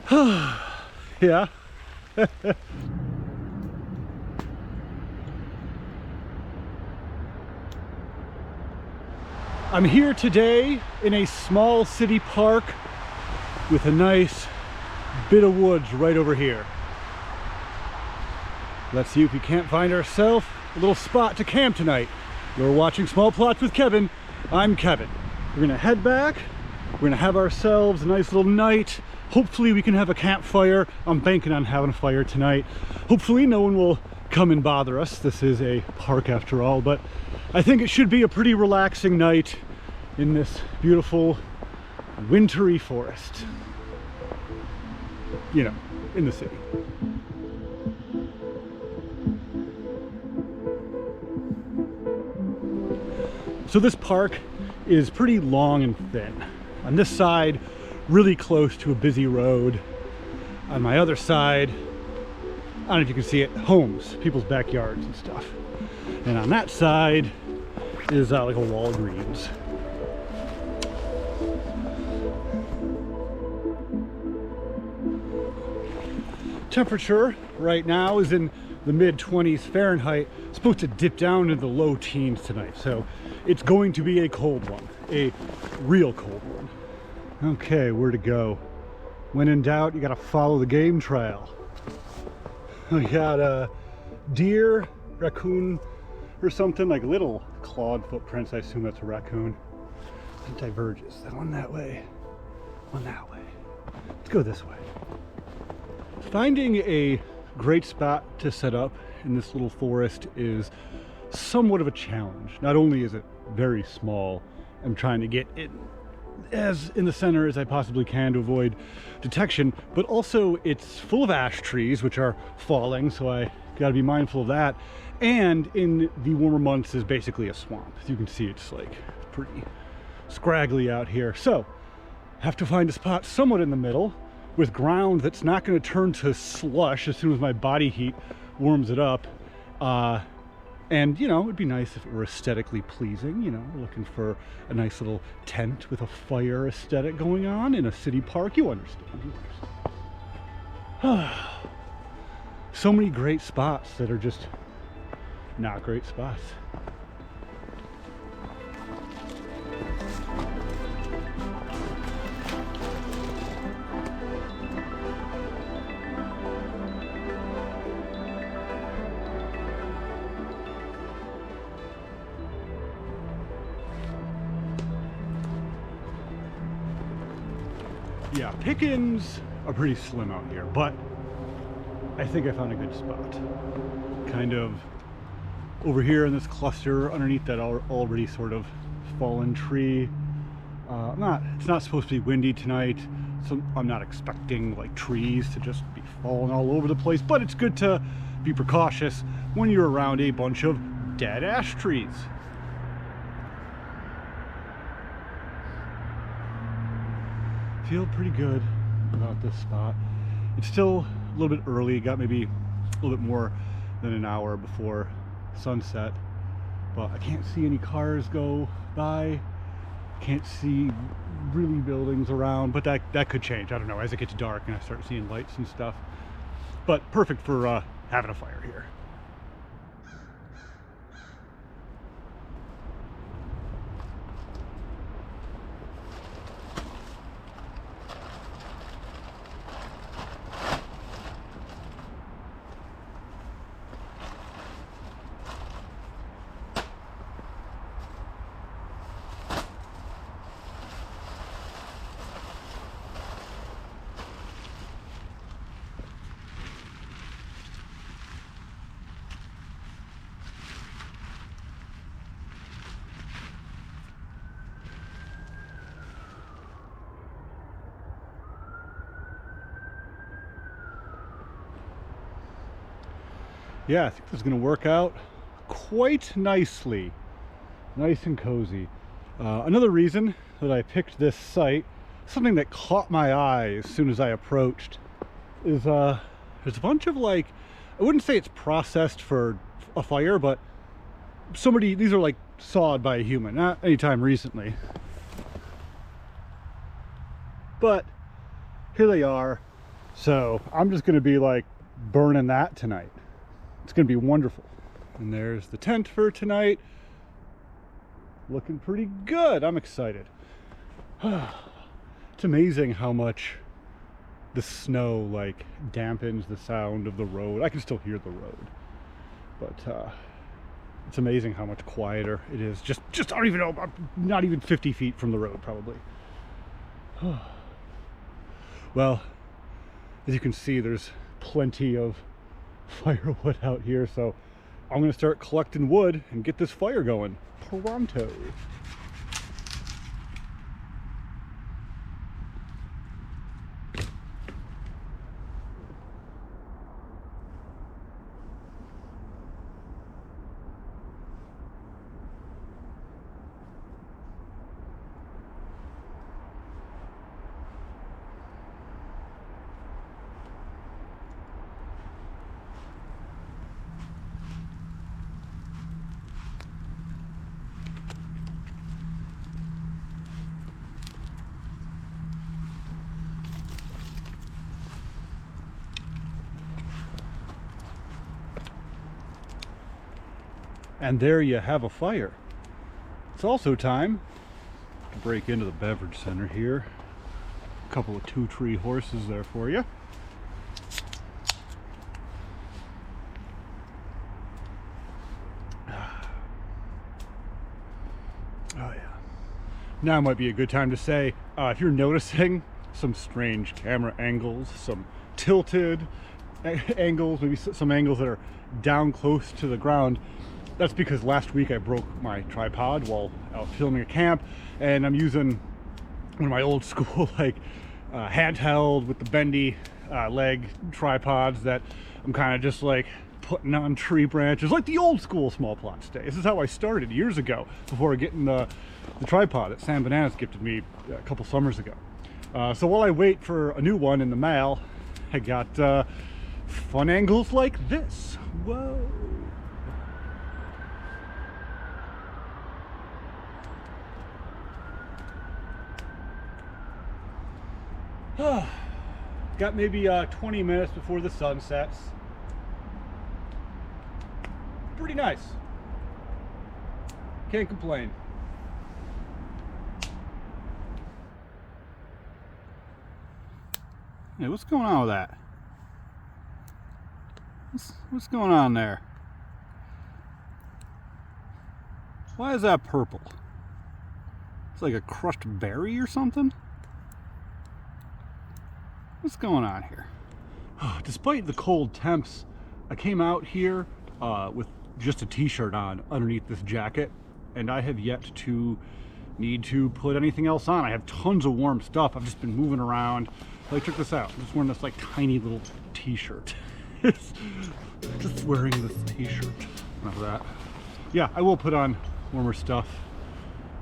Yeah. I'm here today in a small city park with a nice bit of woods right over here. Let's see if we can't find ourselves a little spot to camp tonight. You're watching Small Plots with Kevin. I'm Kevin. We're gonna head back. We're gonna have ourselves a nice little night. Hopefully we can have a campfire. I'm banking on having a fire tonight. Hopefully no one will come and bother us. This is a park after all, but I think it should be a pretty relaxing night in this beautiful wintry forest. You know, in the city. So this park is pretty long and thin. On this side, really close to a busy road. On my other side, I don't know if you can see it, homes, people's backyards and stuff. And on that side is like a Walgreens. Temperature right now is in the mid-20s Fahrenheit. It's supposed to dip down into the low teens tonight, so it's going to be a cold one, a real cold one. Okay, where to go? When in doubt, you gotta follow the game trail. We got a deer, raccoon, or something, like little clawed footprints. I assume that's a raccoon. It diverges. One that way, one that way. Let's go this way. Finding a great spot to set up in this little forest is somewhat of a challenge. Not only is it very small, I'm trying to get it as in the center as I possibly can to avoid detection, but also it's full of ash trees which are falling, so I got to be mindful of that. And in the warmer months is basically a swamp. As you can see, it's like pretty scraggly out here. So have to find a spot somewhat in the middle with ground that's not going to turn to slush as soon as my body heat warms it up. And, you know, it'd be nice if it were aesthetically pleasing. You know, we're looking for a nice little tent with a fire aesthetic going on in a city park. You understand. You understand. So many great spots that are just not great spots. Yeah, pickings are pretty slim out here, but I think I found a good spot. Kind of over here in this cluster underneath that already sort of fallen tree. It's not supposed to be windy tonight, so I'm not expecting like trees to just be falling all over the place, but it's good to be precautious when you're around a bunch of dead ash trees. Feel pretty good about this spot. It's still a little bit early. Got maybe a little bit more than an hour before sunset, but I can't see any cars go by. Can't see really buildings around, but that could change. I don't know, as it gets dark and I start seeing lights and stuff. But perfect for having a fire here. Yeah, I think this is going to work out quite nicely. Nice and cozy. Another reason that I picked this site, something that caught my eye as soon as I approached, is there's a bunch of, like, I wouldn't say it's processed for a fire, but these are like sawed by a human, not anytime recently. But here they are. So I'm just gonna be like burning that tonight. It's gonna be wonderful. And there's the tent for tonight. Looking pretty good. I'm excited. It's amazing how much the snow like dampens the sound of the road. I can still hear the road, but it's amazing how much quieter it is. Just I don't even know, I'm not even 50 feet from the road probably. Well, as you can see, there's plenty of firewood out here, so I'm gonna start collecting wood and get this fire going pronto. And there you have a fire. It's also time to break into the beverage center here. A couple of two-tree horses there for you. Oh yeah. Now might be a good time to say, if you're noticing some strange camera angles, some tilted angles, maybe some angles that are down close to the ground, that's because last week I broke my tripod while out filming a camp, and I'm using one of my old school like handheld with the bendy leg tripods that I'm kind of just like putting on tree branches, like the old school small plots day. This is how I started years ago before getting the tripod that Sam Bananas gifted me a couple summers ago. So while I wait for a new one in the mail, I got fun angles like this. Whoa. Got maybe 20 minutes before the sun sets. Pretty nice. Can't complain. Hey, what's going on with that? What's going on there? Why is that purple? It's like a crushed berry or something? What's going on here? Despite the cold temps, I came out here with just a t-shirt on underneath this jacket, and I have yet to need to put anything else on. I have tons of warm stuff. I've just been moving around. Like, check this out. I'm just wearing this like tiny little t-shirt. Just wearing this t-shirt. Enough of that. Yeah, I will put on warmer stuff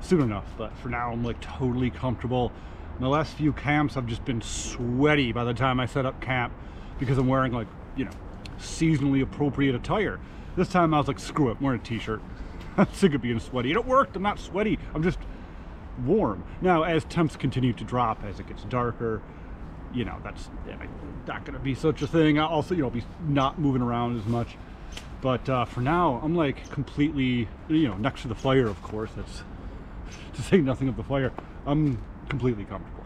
soon enough, but for now I'm like totally comfortable. In the last few camps, I've just been sweaty by the time I set up camp because I'm wearing like, you know, seasonally appropriate attire. This time I was like, screw it, I'm wearing a t-shirt. I'm sick of being sweaty. And it worked, I'm not sweaty, I'm just warm. Now, as temps continue to drop, as it gets darker, you know, that's not gonna be such a thing. I'll also, you know, be not moving around as much. But for now, I'm like completely, you know, next to the fire, of course, that's to say nothing of the fire. I'm completely comfortable.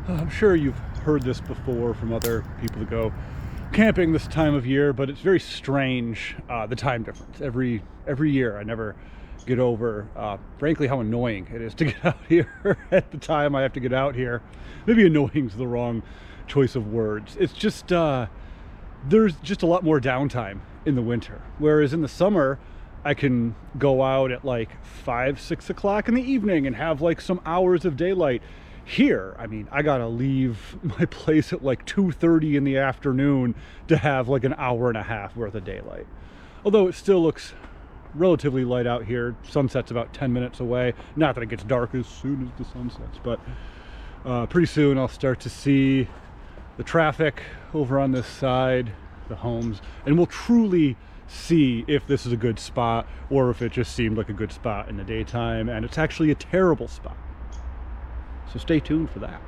I'm sure you've heard this before from other people that go camping this time of year, but it's very strange, the time difference. Every year I never get over, frankly, how annoying it is to get out here at the time I have to get out here. Maybe annoying is the wrong choice of words. It's just, there's just a lot more downtime in the winter. Whereas in the summer, I can go out at like 5, 6 o'clock in the evening and have like some hours of daylight. Here, I mean, I gotta leave my place at like 2:30 in the afternoon to have like an hour and a half worth of daylight. Although it still looks relatively light out here. Sunset's about 10 minutes away. Not that it gets dark as soon as the sun sets, but pretty soon I'll start to see the traffic over on this side, the homes, and we'll truly see if this is a good spot or if it just seemed like a good spot in the daytime and it's actually a terrible spot. So stay tuned for that.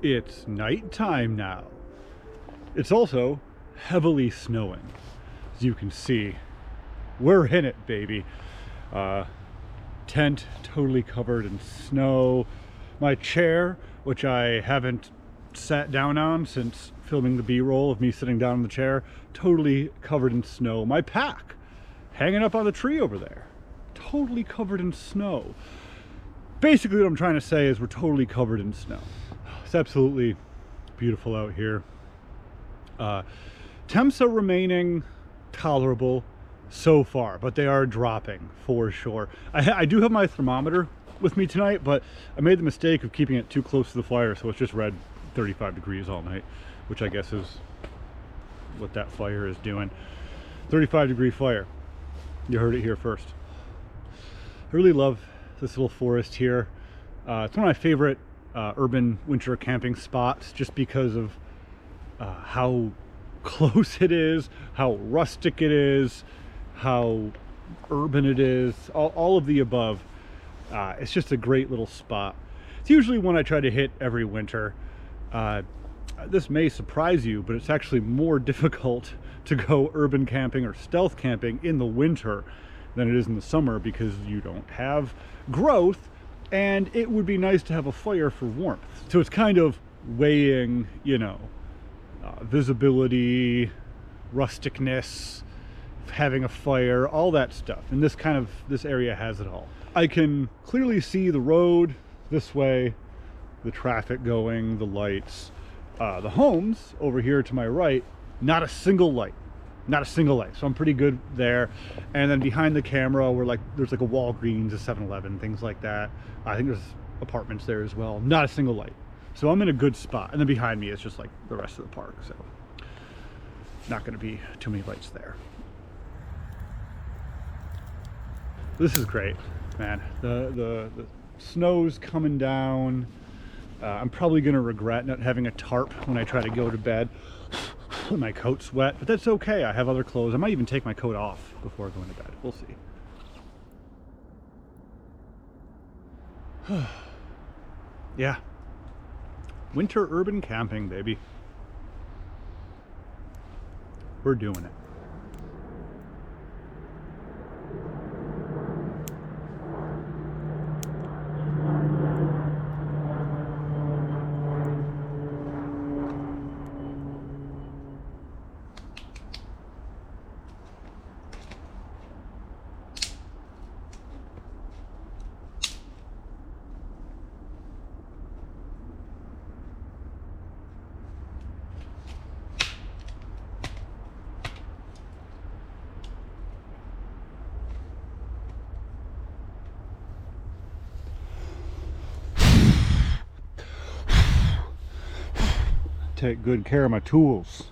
It's nighttime now. It's also heavily snowing. As you can see, we're in it, baby. Tent totally covered in snow. My chair, which I haven't sat down on since filming the B-roll of me sitting down in the chair, totally covered in snow. My pack hanging up on the tree over there, totally covered in snow. Basically what I'm trying to say is we're totally covered in snow. It's absolutely beautiful out here. Temps are remaining tolerable so far, but they are dropping for sure. I do have my thermometer with me tonight, but I made the mistake of keeping it too close to the fire, so it's just read 35 degrees all night, which I guess is what that fire is doing. 35-degree fire. You heard it here first. I really love this little forest here. It's one of my favorite urban winter camping spots, just because of how close it is, how rustic it is, how urban it is, all of the above. It's just a great little spot. It's usually one I try to hit every winter. This may surprise you, but it's actually more difficult to go urban camping or stealth camping in the winter than it is in the summer, because you don't have growth, and it would be nice to have a fire for warmth. So it's kind of weighing, you know, visibility, rusticness, having a fire, all that stuff. And this area has it all. I can clearly see the road this way, the traffic going, the lights, the homes over here to my right, not a single light. Not a single light, so I'm pretty good there. And then behind the camera, there's like a Walgreens, a 7-Eleven, things like that. I think there's apartments there as well. Not a single light. So I'm in a good spot. And then behind me is just like the rest of the park, so not gonna be too many lights there. This is great, man. The snow's coming down. I'm probably gonna regret not having a tarp when I try to go to bed. My coat's wet, but that's okay. I have other clothes. I might even take my coat off before going to bed. We'll see. Yeah. Winter urban camping, baby. We're doing it. Take good care of my tools.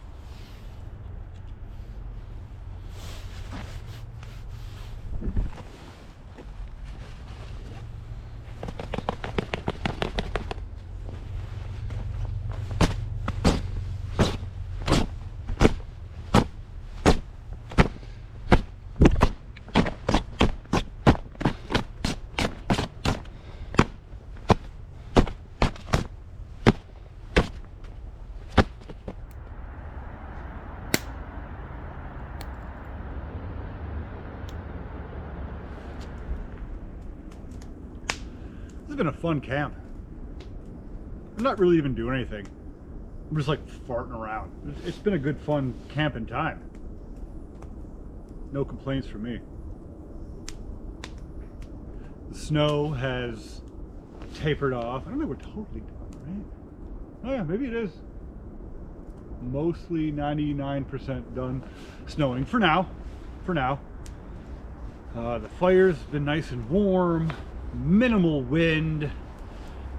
has been a fun camp. I'm not really even doing anything. I'm just like farting around. It's been a good fun camping time. No complaints from me. The snow has tapered off. I don't think we're totally done, right? Oh yeah, maybe it is. Mostly 99% done snowing for now. For now. The fire's been nice and warm. Minimal wind.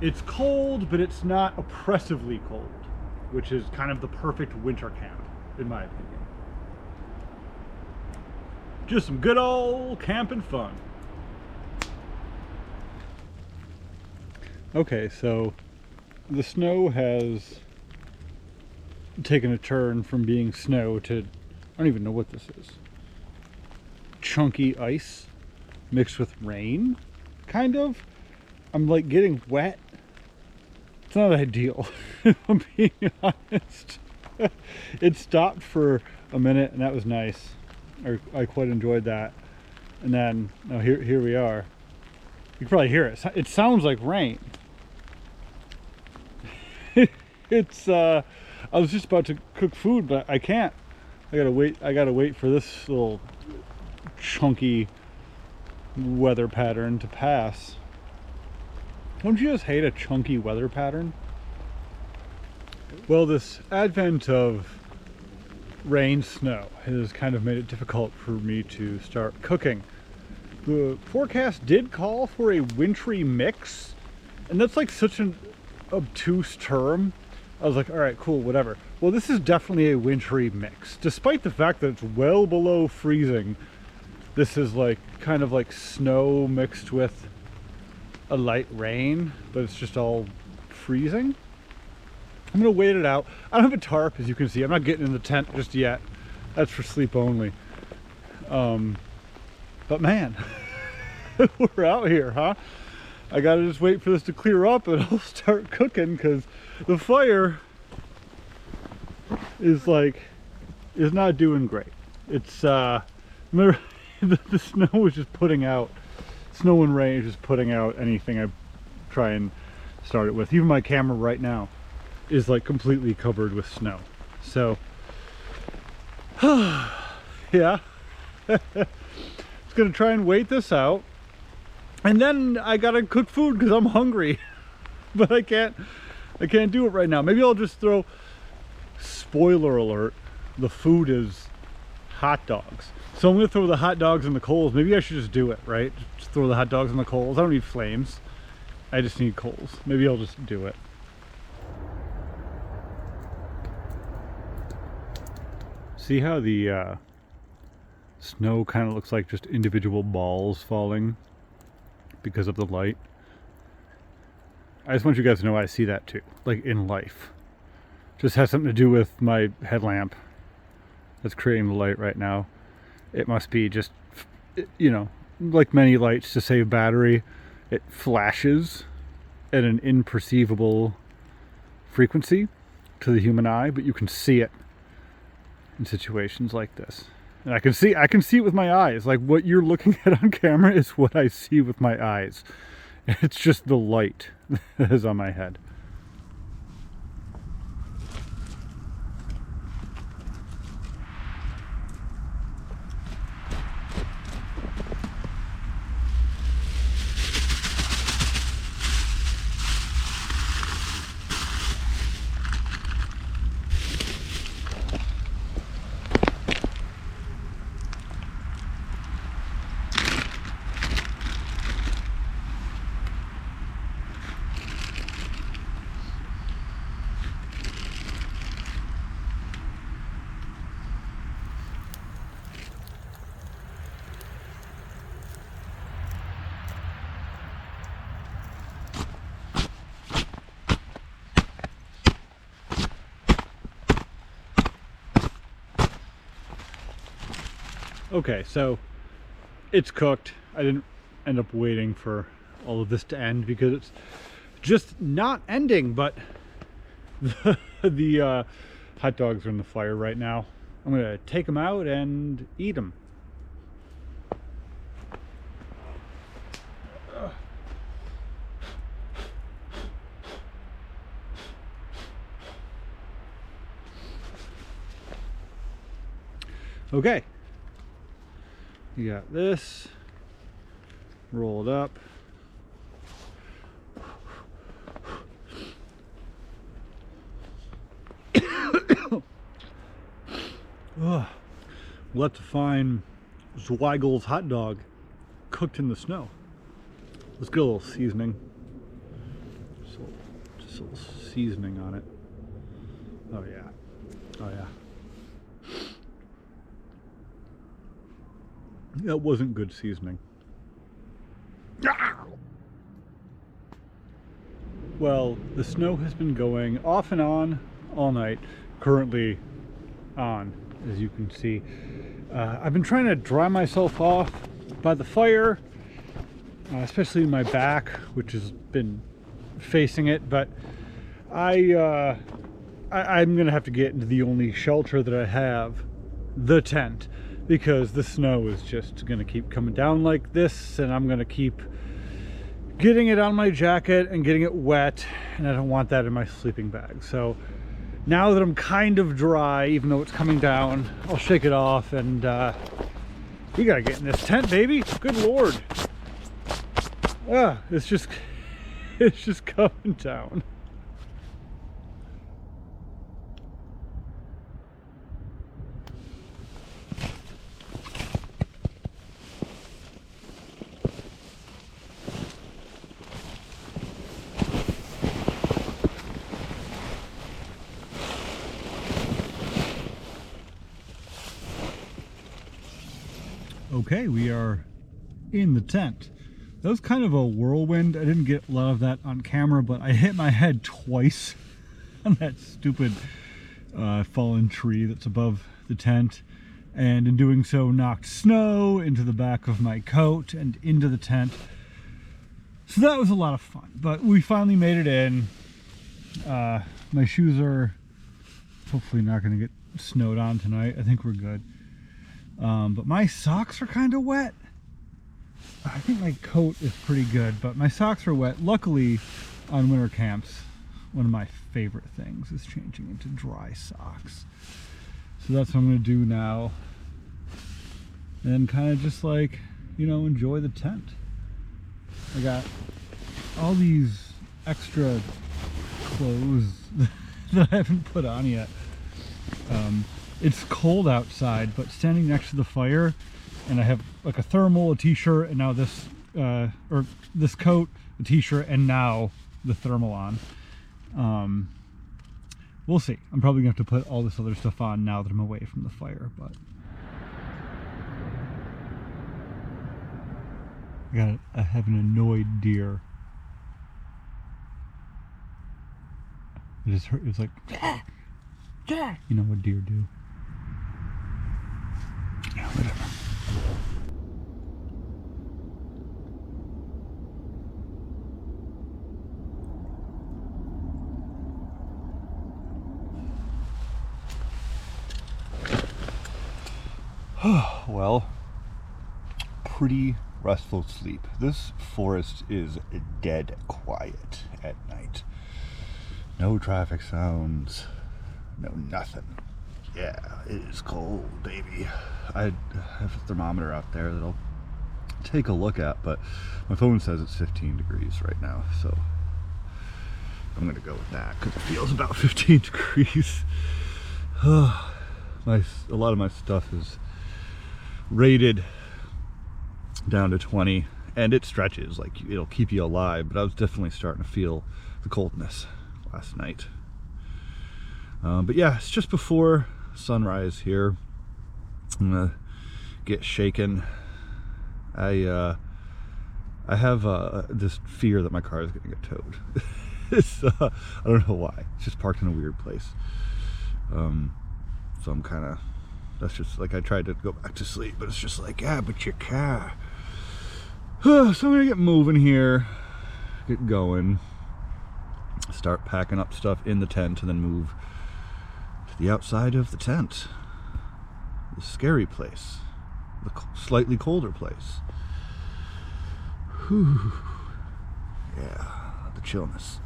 It's cold, but it's not oppressively cold, which is kind of the perfect winter camp, in my opinion. Just some good old camping fun. Okay, so the snow has taken a turn from being snow to, I don't even know what this is. Chunky ice mixed with rain, kind of. I'm like getting wet. It's not ideal, if I'm being honest. It stopped for a minute and that was nice. I quite enjoyed that. And then, oh, here we are. You can probably hear it. It sounds like rain. It's, I was just about to cook food, but I can't. I gotta wait for this little chunky weather pattern to pass. Don't you just hate a chunky weather pattern? Well, this advent of rain, snow has kind of made it difficult for me to start cooking. The forecast did call for a wintry mix, and that's like such an obtuse term. I was like, all right, cool, whatever. Well, this is definitely a wintry mix. Despite the fact that it's well below freezing, this is like kind of like snow mixed with a light rain, but it's just all freezing. I'm gonna wait it out. I don't have a tarp, as you can see. I'm not getting in the tent just yet. That's for sleep only. But man, we're out here, huh? I gotta just wait for this to clear up and I'll start cooking, because the fire is not doing great. It's the snow is just putting out, snow and rain is just putting out anything I try and start it with. Even my camera right now is like completely covered with snow. So yeah. Just gonna try and wait this out. And then I gotta cook food because I'm hungry. But I can't do it right now. Maybe I'll just throw, spoiler alert, the food is hot dogs. So I'm gonna throw the hot dogs in the coals. Maybe I should just do it, right? Just throw the hot dogs in the coals. I don't need flames. I just need coals. Maybe I'll just do it. See how the snow kind of looks like just individual balls falling because of the light? I just want you guys to know I see that too, like in life. Just has something to do with my headlamp that's creating the light right now. It must be just, you know, like many lights, to save battery, it flashes at an imperceivable frequency to the human eye, but you can see it in situations like this. And I can see it with my eyes. Like what you're looking at on camera is what I see with my eyes. It's just the light that is on my head. Okay, so it's cooked. I didn't end up waiting for all of this to end because it's just not ending, but the hot dogs are in the fire right now. I'm gonna take them out and eat them. Okay. You got this. Roll it up. Ugh. Let's find Zweigel's hot dog cooked in the snow. Let's get a little seasoning. Just a little seasoning on it. Oh yeah. Oh yeah. That wasn't good seasoning. Well, the snow has been going off and on all night. Currently on, as you can see. I've been trying to dry myself off by the fire, especially in my back, which has been facing it, but I'm gonna have to get into the only shelter that I have, the tent, because the snow is just gonna keep coming down like this, and I'm gonna keep getting it on my jacket and getting it wet, and I don't want that in my sleeping bag. So now that I'm kind of dry, even though it's coming down, I'll shake it off, and we gotta get in this tent, baby. Good Lord. It's just coming down. Okay, we are in the tent. That was kind of a whirlwind. I didn't get a lot of that on camera, but I hit my head twice on that stupid fallen tree that's above the tent, and in doing so knocked snow into the back of my coat and into the tent. So that was a lot of fun, but we finally made it in. My shoes are hopefully not going to get snowed on tonight. I think we're good. But my socks are kind of wet. I think my coat is pretty good, but my socks are wet. Luckily, on winter camps, one of my favorite things is changing into dry socks. So that's what I'm going to do now. And kind of just like, you know, enjoy the tent. I got all these extra clothes that I haven't put on yet. It's cold outside, but standing next to the fire, and I have like a thermal, a t-shirt, and now this, or this coat, a t-shirt, and now the thermal on. We'll see. I'm probably gonna have to put all this other stuff on now that I'm away from the fire, but I have an annoyed deer. It just hurt. It's like, you know what deer do. Yeah, whatever. Well, pretty restful sleep. This forest is dead quiet at night. No traffic sounds, no nothing. Yeah, it is cold, baby. I have a thermometer out there that I'll take a look at, but my phone says it's 15 degrees right now, so I'm gonna go with that because it feels about 15 degrees. A lot of my stuff is rated down to 20, and it stretches, like it'll keep you alive, but I was definitely starting to feel the coldness last night. But yeah, it's just before sunrise here. I'm gonna get shaken. I have this fear that my car is gonna get towed. I don't know why. It's just parked in a weird place. So I'm kind of, that's just like, I tried to go back to sleep, but it's just like, yeah, but your car. So I'm gonna get moving here, get going, start packing up stuff in the tent, and then move to the outside of the tent, the scary place, the slightly colder place. Whew. Yeah, the chillness.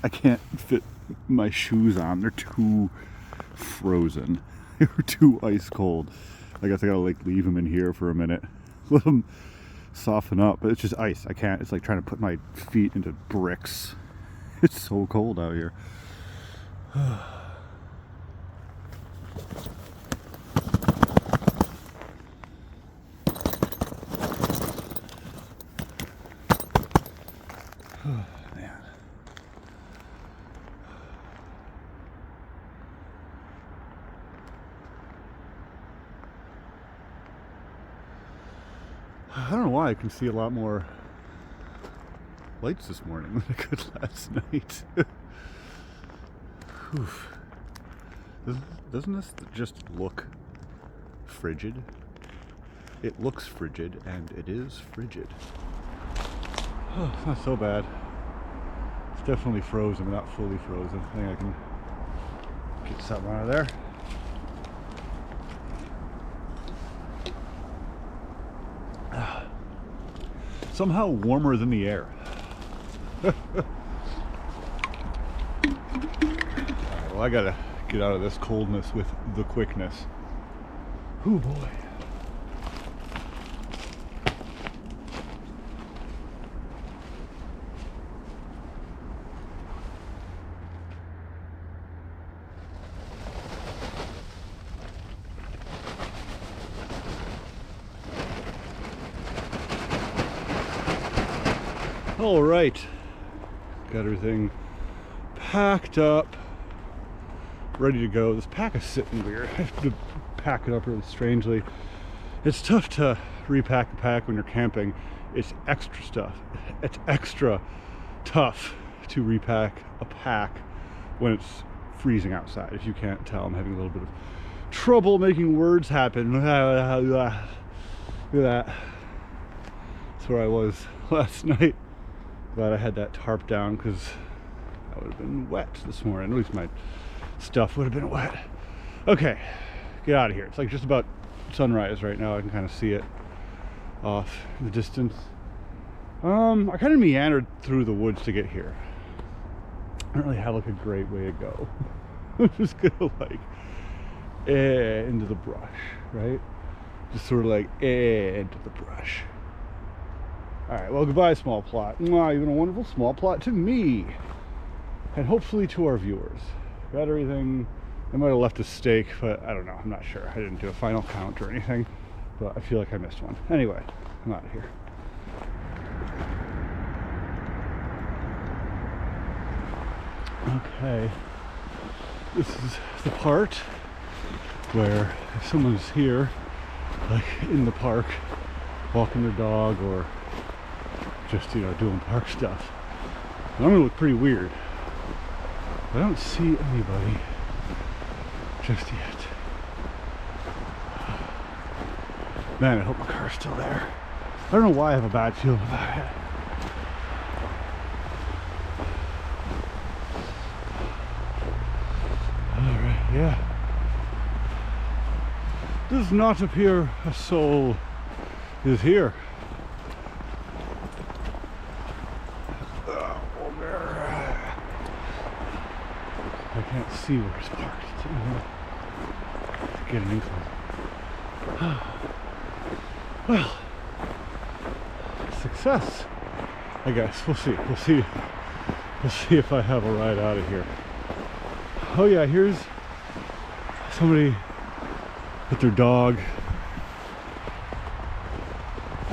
I can't fit my shoes on. They're too frozen. They were too ice cold. I guess I gotta like leave them in here for a minute. Let them soften up, but it's just ice. I can't, it's like trying to put my feet into bricks. It's so cold out here. Man. I don't know why I can see a lot more lights this morning than I could last night. Doesn't this just look frigid? It looks frigid, and it is frigid. Oh, it's not so bad. It's definitely frozen, but not fully frozen. I think I can get something out of there. Somehow warmer than the air. Alright, well, I gotta get out of this coldness with the quickness. Oh boy. All right, got everything packed up, ready to go. This pack is sitting weird. I have to pack it up really strangely. It's tough to repack a pack when you're camping. It's extra stuff. It's extra tough to repack a pack when it's freezing outside. If you can't tell, I'm having a little bit of trouble making words happen. Look at that. That's where I was last night. Glad I had that tarp down because I would have been wet this morning. At least my stuff would have been wet. Okay, get out of here. It's like just about sunrise right now. I can kind of see it off in the distance. I kind of meandered through the woods to get here. I don't really have like a great way to go. I'm just gonna like into the brush, right? Just sort of like into the brush. Alright, well, goodbye, small plot. Mwah, you've been a wonderful small plot to me. And hopefully to our viewers. Got everything. I might have left a steak, but I don't know. I'm not sure. I didn't do a final count or anything. But I feel like I missed one. Anyway, I'm out of here. Okay. This is the part where if someone's here, like in the park, walking their dog or just, you know, doing park stuff, and I'm gonna look pretty weird. I don't see anybody just yet. Man, I hope my car's still there. I don't know why I have a bad feeling about it. Alright, yeah. Does not appear a soul is here. I can't see where it's parked. Get an inkling. Well, success, I guess. We'll see. We'll see if I have a ride out of here. Oh yeah, here's somebody with their dog.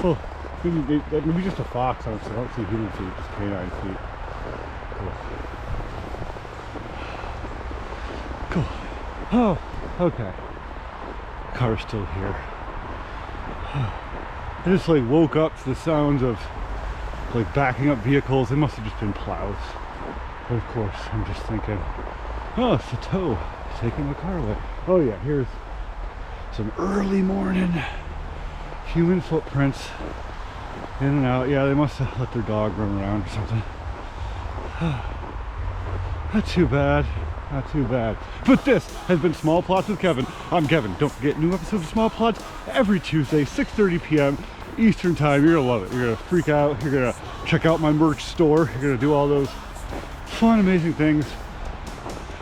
Oh, maybe just a fox. I don't see human feet, just canine feet. Cool. Oh, okay. Car's still here. I just like woke up to the sounds of like backing up vehicles. It must have just been plows. But of course, I'm just thinking, oh, it's the tow taking the car away. Oh yeah, here's some early morning human footprints in and out. Yeah, they must have let their dog run around or something. Not too bad. Not too bad. But this has been Small Plots with Kevin. I'm Kevin. Don't forget, new episodes of Small Plots every Tuesday, 6:30 p.m. Eastern time. You're gonna love it. You're gonna freak out. You're gonna check out my merch store. You're gonna do all those fun, amazing things.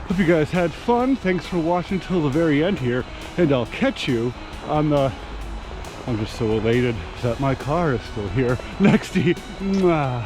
Hope you guys had fun. Thanks for watching till the very end here, and I'll catch you on the... I'm just so elated that my car is still here next to you. Mwah.